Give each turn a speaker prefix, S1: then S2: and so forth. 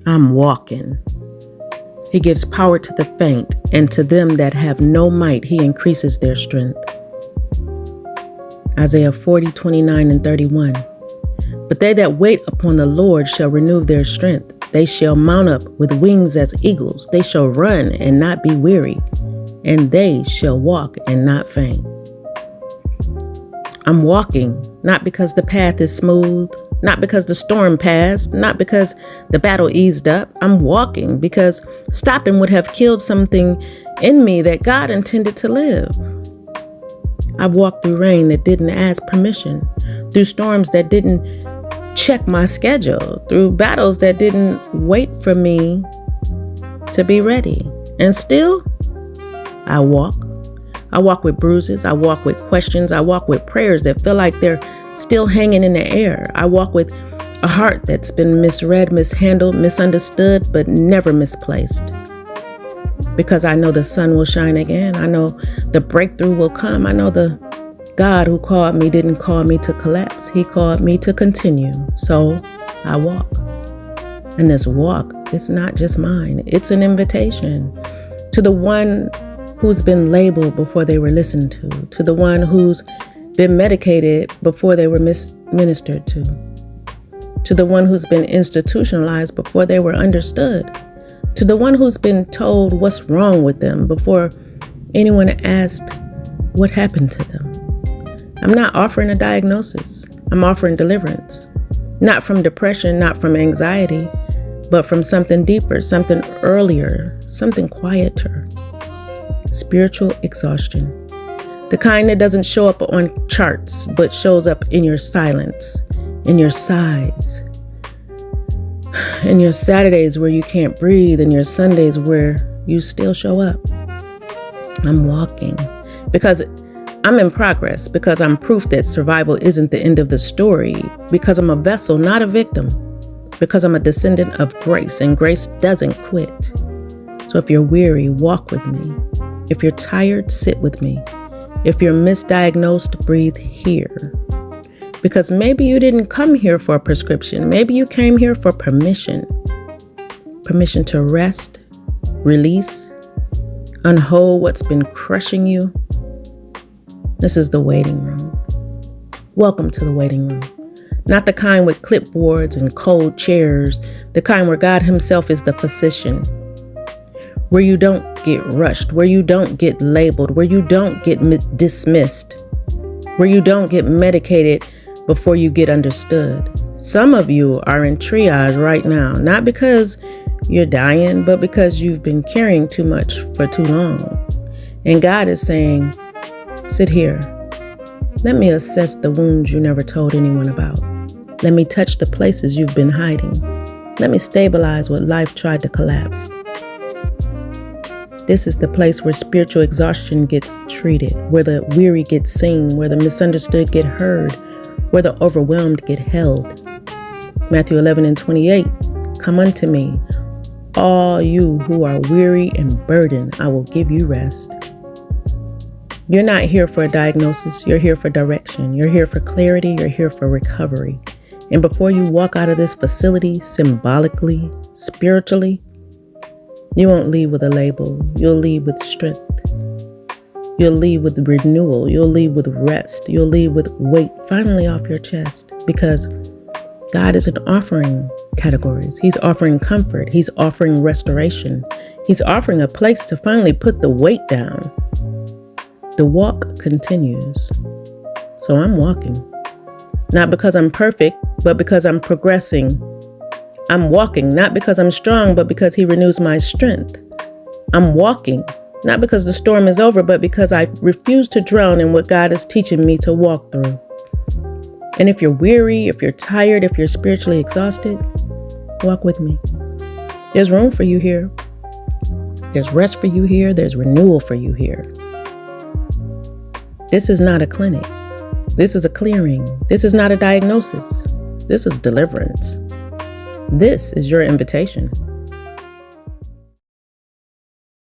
S1: I'm walking. He gives power to the faint, and to them that have no might, he increases their strength. Isaiah 40:29-31. But they that wait upon the Lord shall renew their strength. They shall mount up with wings as eagles. They shall run and not be weary, and they shall walk and not faint. I'm walking, not because the path is smooth, not because the storm passed, not because the battle eased up. I'm walking because stopping would have killed something in me that God intended to live. I've walked through rain that didn't ask permission, through storms that didn't check my schedule, through battles that didn't wait for me to be ready. And still, I walk. I walk with bruises. I walk with questions. I walk with prayers that feel like they're still hanging in the air. I walk with a heart that's been misread, mishandled, misunderstood, but never misplaced. Because I know the sun will shine again. I know the breakthrough will come. I know the God who called me didn't call me to collapse. He called me to continue. So I walk. And this walk, it's not just mine. It's an invitation to the one who's been labeled before they were listened to the one who's been medicated before they were ministered to the one who's been institutionalized before they were understood, to the one who's been told what's wrong with them before anyone asked what happened to them. I'm not offering a diagnosis. I'm offering deliverance, not from depression, not from anxiety, but from something deeper, something earlier, something quieter. Spiritual exhaustion. The kind that doesn't show up on charts, but shows up in your silence, in your sighs, in your Saturdays where you can't breathe, in your Sundays where you still show up. I'm walking because I'm in progress, because I'm proof that survival isn't the end of the story, because I'm a vessel, not a victim, because I'm a descendant of grace, and grace doesn't quit. So if you're weary, walk with me. If you're tired, sit with me. If you're misdiagnosed, breathe here. Because maybe you didn't come here for a prescription. Maybe you came here for permission. Permission to rest, release, unhold what's been crushing you. This is the waiting room. Welcome to the waiting room. Not the kind with clipboards and cold chairs, the kind where God Himself is the physician. Where you don't get rushed, where you don't get labeled, where you don't get dismissed, where you don't get medicated before you get understood. Some of you are in triage right now, not because you're dying, but because you've been carrying too much for too long. And God is saying, sit here. Let me assess the wounds you never told anyone about. Let me touch the places you've been hiding. Let me stabilize what life tried to collapse. This is the place where spiritual exhaustion gets treated, where the weary get seen, where the misunderstood get heard, where the overwhelmed get held. Matthew 11:28, come unto me, all you who are weary and burdened, I will give you rest. You're not here for a diagnosis. You're here for direction. You're here for clarity. You're here for recovery. And before you walk out of this facility, symbolically, spiritually, you won't leave with a label. You'll leave with strength. You'll leave with renewal. You'll leave with rest. You'll leave with weight finally off your chest, because God isn't offering categories. He's offering comfort. He's offering restoration. He's offering a place to finally put the weight down. The walk continues. So I'm walking. Not because I'm perfect, but because I'm progressing. I'm walking, not because I'm strong, but because He renews my strength. I'm walking, not because the storm is over, but because I refuse to drown in what God is teaching me to walk through. And if you're weary, if you're tired, if you're spiritually exhausted, walk with me. There's room for you here. There's rest for you here. There's renewal for you here. This is not a clinic. This is a clearing. This is not a diagnosis. This is deliverance. This is your invitation.